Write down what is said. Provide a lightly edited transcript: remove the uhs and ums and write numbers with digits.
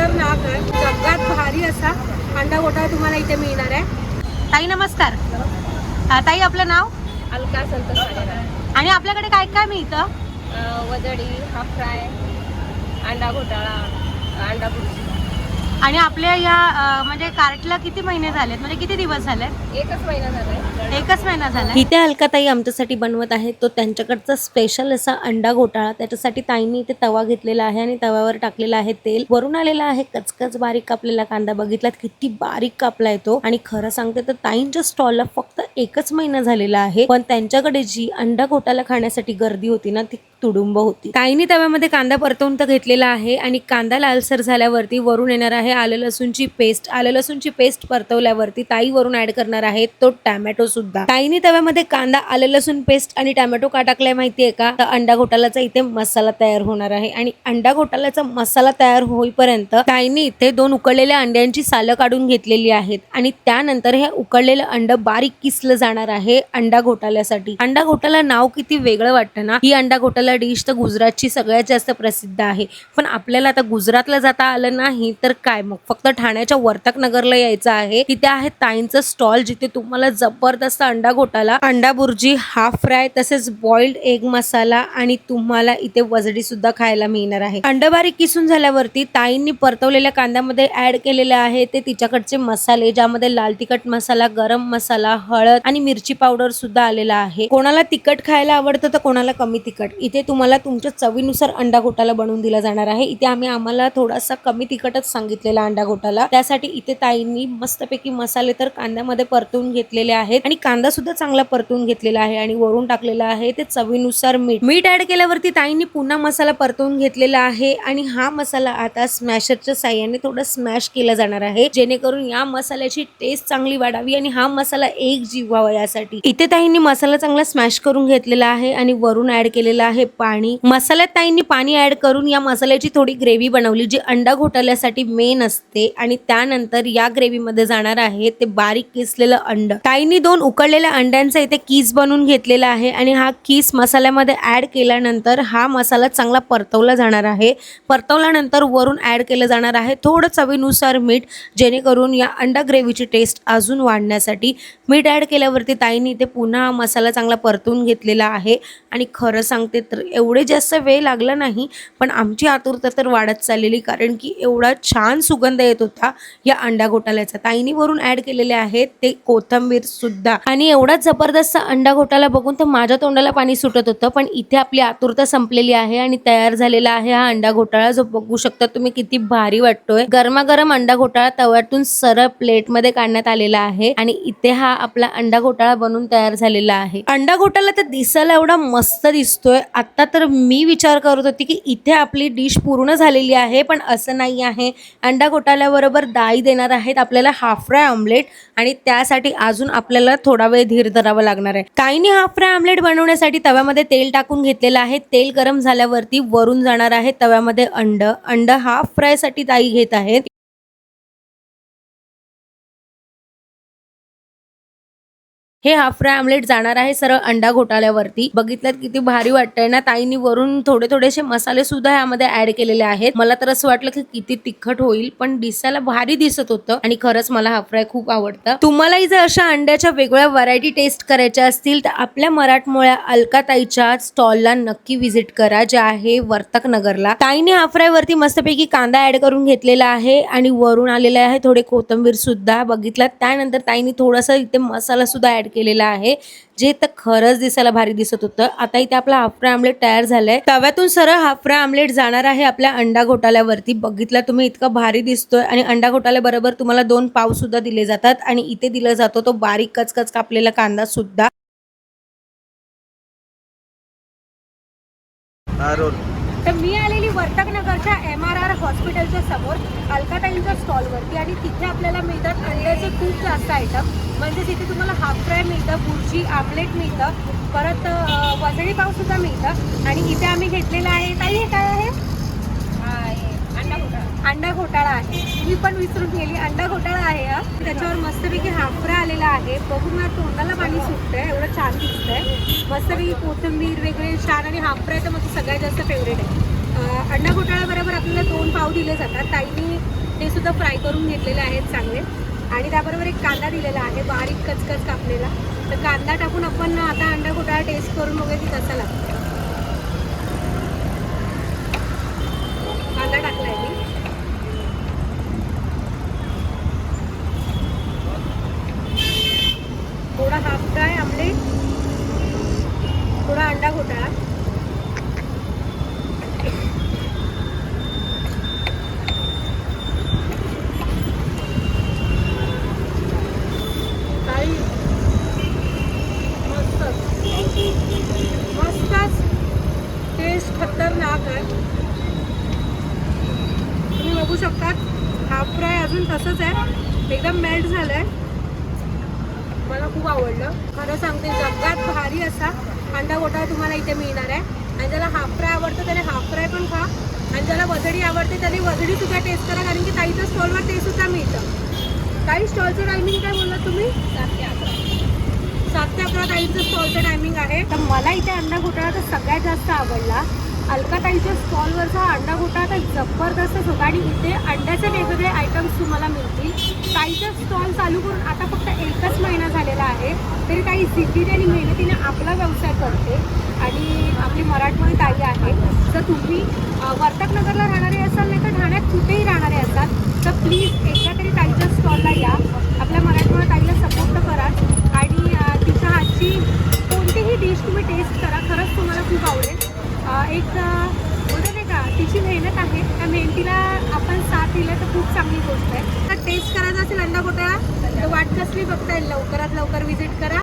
खतरनाक आहे, सगळ्यात भारी असा अंडा घोटाळा तुम्हाला इथे मिळणार आहे. ताई नमस्कार. ताई आपलं नाव? अलका संतोष साडेराव. आणि आपल्याकडे काय काय मिळतं? वजडी, हाफ फ्राय, अंडा घोटाळा, अंडा बुर्जी. आणि आपल्या या म्हणजे कार्टला किती महिने झालेत, म्हणजे किती दिवस झाले? एकच महिना झालाय. एकच महिना झाला. इथे अलकाताई आमच्यासाठी बनवत आहे तो त्यांच्याकडचा स्पेशल असा अंडा घोटाळा. त्याच्यासाठी ताईंनी इथे तवा घेतलेला आहे आणि तव्यावर टाकलेला आहे तेल. वरून आलेला आहे कचकच बारीक कापलेला कांदा. बघितलात किती बारीक कापलाय तो. आणि खरं सांगते तर ताईंच्या स्टॉलला फक्त एकच महिना झालेला आहे, पण त्यांच्याकडे जी अंडा घोटाळा खाण्यासाठी गर्दी होती ना ती तुडुंब होती. ताईंनी तव्यामध्ये कांदा परतवून तर घेतलेला आहे आणि कांदा लालसर झाल्यावरती वरून येणार आहे आलं लसूणची पेस्ट. आलं लसूणची पेस्ट परतवल्यावरती ताई वरून ऍड करणार आहे तो टॅमॅटो सुद्धा. ताईंनी तव्यामध्ये कांदा, आलं लसूण पेस्ट आणि टॅमॅटो का टाकलाय माहितीये का? तर अंडा घोटाळ्याचा इथे मसाला तयार होणार आहे. आणि अंडा घोटाळ्याचा मसाला तयार होईपर्यंत ताईंनी इथे 2 उकडलेल्या अंड्यांची सालं काढून घेतलेली आहेत आणि त्यानंतर हे उकडलेलं अंड बारीक किसलं जाणार आहे अंडा घोटाळ्यासाठी. अंडा घोटाळा नाव किती वेगळं वाटतं ना. ही अंडा घोटाळा डिश तर गुजरातची सगळ्यात जास्त प्रसिद्ध आहे, पण आपल्याला आता गुजरातला जाता आलं नाही तर काय, मग फक्त ठाण्याच्या वर्तक नगरला यायचं आहे. तिथे आहे ताईंचं स्टॉल, जिथे तुम्हाला जबरदस्त अंडा घोटाळा, अंडा बुर्जी, हाफ फ्राय तसेच बॉइल्ड एग मसाला आणि तुम्हाला इथे वजडी सुद्धा खायला मिळणार आहे. अंडा बारीक किसून झाल्यावरती ताईंनी परतवलेल्या कांद्यामध्ये ऍड केलेले आहे ते तिच्याकडचे मसाले, ज्यामध्ये लाल तिखट मसाला, गरम मसाला, हळद आणि मिरची पावडर सुद्धा आलेला आहे. कोणाला तिखट खायला आवडतं तर कोणाला कमी तिखट. इथे तुम्हाला तुमच्या चवीनुसार अंडा घोटाळा बनवून दिला जाणार आहे. इथे आम्हाला थोडासा कमी तिखटच सांगितलेला अंडा घोटाळा. त्यासाठी इथे ताईंनी मस्तपैकी मसाले तर कांद्यामध्ये परतून घेतलेले आहेत आणि कांदा सुद्धा चांगला परतून घेतलेला आहे आणि वरून टाकलेला आहे ते चवीनुसार मीठ. मीठ ऍड केल्यावरती ताईंनी पुन्हा मसाला परतवून घेतलेला आहे आणि हा मसाला आता स्मॅशरच्या साह्याने थोडा स्मॅश केला जाणार आहे, जेणेकरून या मसाल्याची टेस्ट चांगली वाढावी आणि हा मसाला एक जीव व्हावा यासाठी. इथे ताईंनी मसाला चांगला स्मॅश करून घेतलेला आहे आणि वरून ऍड केलेला आहे पाणी. मसाल्यात ताईंनी पाणी ऍड करून या मसाल्याची थोडी ग्रेव्ही बनवली, जी अंडा घोटाळ्यासाठी मेन असते. आणि त्यानंतर या ग्रेव्ही मध्ये जाणार आहे ते बारीक किसलेलं अंड. ताईंनी 2 उकडलेल्या अंड्यांचा इथे कीस बनवून घेतलेला आहे आणि हा कीस मसाल्यामध्ये ऍड केल्यानंतर हा मसाला चांगला परतवला जाणार आहे. परतवल्यानंतर वरून ऍड केलं जाणार आहे थोडं चवीनुसार मीठ, जेणेकरून या अंडा ग्रेव्हीची टेस्ट अजून वाढण्यासाठी. मीठ ऍड केल्यावरती ताईंनी इथे पुन्हा मसाला चांगला परतवून घेतलेला आहे. आणि खरं सांगते तर एवढे जास्त वेळ लागला नाही, पण आमची आतुरता तर वाढत चाललेली, कारण की एवढा छान सुगंध येत होता या अंडा घोटाळ्याचा. ताईंनी वरून ऍड केलेले आहेत ते कोथिंबीर सुद्धा. आणि एवढा जबरदस्त अंडा घोटाळा बघून तर माझ्या तोंडाला पाणी सुटत होतं. पण इथे आपली आतुरता संपलेली आहे आणि तयार झालेला आहे हा अंडा घोटाळा, जो बघू शकता तुम्ही किती भारी वाटतोय. गरमागरम अंडा घोटाळा तव्यातून सरळ प्लेट मध्ये काढण्यात आलेला आहे आणि इथे हा आपला अंडा घोटाळा बनून तयार झालेला आहे. अंडा घोटाळा तर दिसायला एवढा मस्त दिसतोय. आता तर मी विचार करत होती की इथे आपली डिश पूर्ण झालेली आहे, पण असं नाही आहे. अंडा घोटाळ्याबरोबर दाई देणार आहेत आपल्याला हाफ फ्राय ऑमलेट आणि त्यासाठी अजून आपल्याला थोडा वेळ धीर धरावा लागणार आहे. ताईंनी हाफ फ्राय ऑमलेट बनवण्यासाठी तव्यामध्ये तेल टाकून घेतलेलं आहे. तेल गरम झाल्यावरती वरून जाणार आहे तव्यामध्ये अंड हाफ फ्राय साठी ताई घेत आहेत. हे हाफ फ्राय ऑमलेट जाणार आहे सरळ अंडा घोटाळ्यावरती. बघितल्यात किती भारी वाटतंय ना. ताईंनी वरून थोडेसे मसाले सुद्धा यामध्ये ऍड केलेले आहेत. मला तर असं वाटलं की किती तिखट होईल, पण दिसायला भारी दिसत होतं आणि खरंच मला हाफ फ्राय खूप आवडतं. तुम्हालाही जर अशा अंड्याच्या वेगळ्या व्हरायटी टेस्ट करायच्या असतील तर आपल्या मराठमोळ्या अलकाताईच्या स्टॉलला नक्की व्हिजिट करा, जे आहे वर्तक नगरला. ताईने हाफ फ्राय वरती मस्तपैकी कांदा ऍड करून घेतलेला आहे आणि वरून आलेला आहे थोडे कोथिंबीर सुद्धा. बघितलात. त्यानंतर ताईने थोडासा इथे मसाला सुद्धा ऍड केलेला आहे, जे तर खरंच दिसायला भारी दिसत होतं. आता इथे आपला हाफ फ्राय ऑमलेट तयार झालाय. तव्यातून सरळ हाफ फ्राय ऑमलेट जाणार आहे आपल्या अंडा घोटाळ्यावरती. बघितला तुम्ही, इतका भारी दिसतोय. आणि अंडा घोटाळ्याबरोबर तुम्हाला 2 पाव सुद्धा दिले जातात आणि इथे दिला जातो तो बारीक कचकच कापलेला कांदा सुद्धा. तर मी आलेली वर्तक नगरच्या MRR हॉस्पिटलच्या समोर अलकाताईंच्या स्टॉलवरती आणि तिथे आपल्याला मिळतात अंड्याचे खूप जास्त आयटम. म्हणजे तिथे तुम्हाला हाफ फ्राय मिळतं, बुर्जी, आमलेट मिळतं, परत वजडी पाव सुद्धा मिळतं. आणि इथे आम्ही घेतलेला आहे. ताई हे काय आहे? अंडा घोटाळा आहे. मी पण विसरून गेली, अंडा घोटाळा आहे हा. त्याच्यावर मस्तपैकी हाफ फ्राय आलेला आहे. बघून मला तोंडाला पाणी सुटतंय, एवढं छान दिसतंय. मस्तपैकी कोथिंबीर वेगळे छान आणि हाफ फ्राय तर माझं सगळ्यात जास्त फेवरेट आहे. अंडा घोटाळ्या बरोबर आपल्याला 2 पाव दिले जातात. ताईनी ते सुद्धा फ्राय करून घेतलेले आहेत चांगले. आणि त्याबरोबर एक कांदा दिलेला आहे बारीक कचकच कापलेला. तर कांदा टाकून आपण आता अंडा घोटाळा टेस्ट करून बघूया की कसा लागतो. कांदा टाकलाय मी. थोडा हाफ फ्राय आमलेट, थोडा अंडा घोटाळा. काही मस्तच टेस्ट खतरनाक आहे. तुम्ही बघू शकता हाफ फ्राय अजून तसंच आहे, एकदम मेल्ट झालं आहे. मला खूप आवडलं. खरं सांगते जगात भारी असा अंडा घोटाळा तुम्हाला इथे मिळणार आहे. आणि ज्याला हाफ फ्राय आवडतं त्याने हाफ फ्राय पण खा, आणि ज्याला वजडी आवडते त्याने वजडी सुद्धा टेस्ट करा, कारण की ताईच्या स्टॉलवर ते सुद्धा मिळतं. काही स्टॉलचं टायमिंग काय बोललात तुम्ही? 7 ते 11. 7 ते 11 ताईचं स्टॉलचं टायमिंग आहे. तर मला इथे अंडा घोटाळा तर सगळ्यात जास्त आवडला. अलकाताईच्या स्टॉलवरचा अंडा घोटाळा तर जबरदस्तच होता. आणि इथे अंड्याचे वेगवेगळे आयटम्स तुम्हाला मिळतील. ताईचा स्टॉल चालू करून आता फक्त 1च महिना झालेला आहे, तरी ताई जिद्दीने आणि मेहनतीने आपला व्यवसाय करते. आणि आपली मराठमोळी ताई आहे. जर तुम्ही वर्तकनगरला राहणारे असाल नाही तर ठाण्यात कुठेही राहणारे असाल तर प्लीज एकदा तरी ताईच्या स्टॉलला या. आपल्या मराठमोळ्या ताईला सपोर्ट करा. आणि तिच्या हातची कोणतीही डिश तुम्ही टेस्ट करा, खरंच तुम्हाला खूप आवडेल. एक बोलतो नाही का तिची मेहनत आहे, त्या मेहनतीला आपण साथ दिलं तर खूप चांगली गोष्ट आहे. तर टेस्ट करायचा असेल अंडा घोटाळा तर वाट कसली बघता येईल, लवकरात लवकर व्हिजिट करा.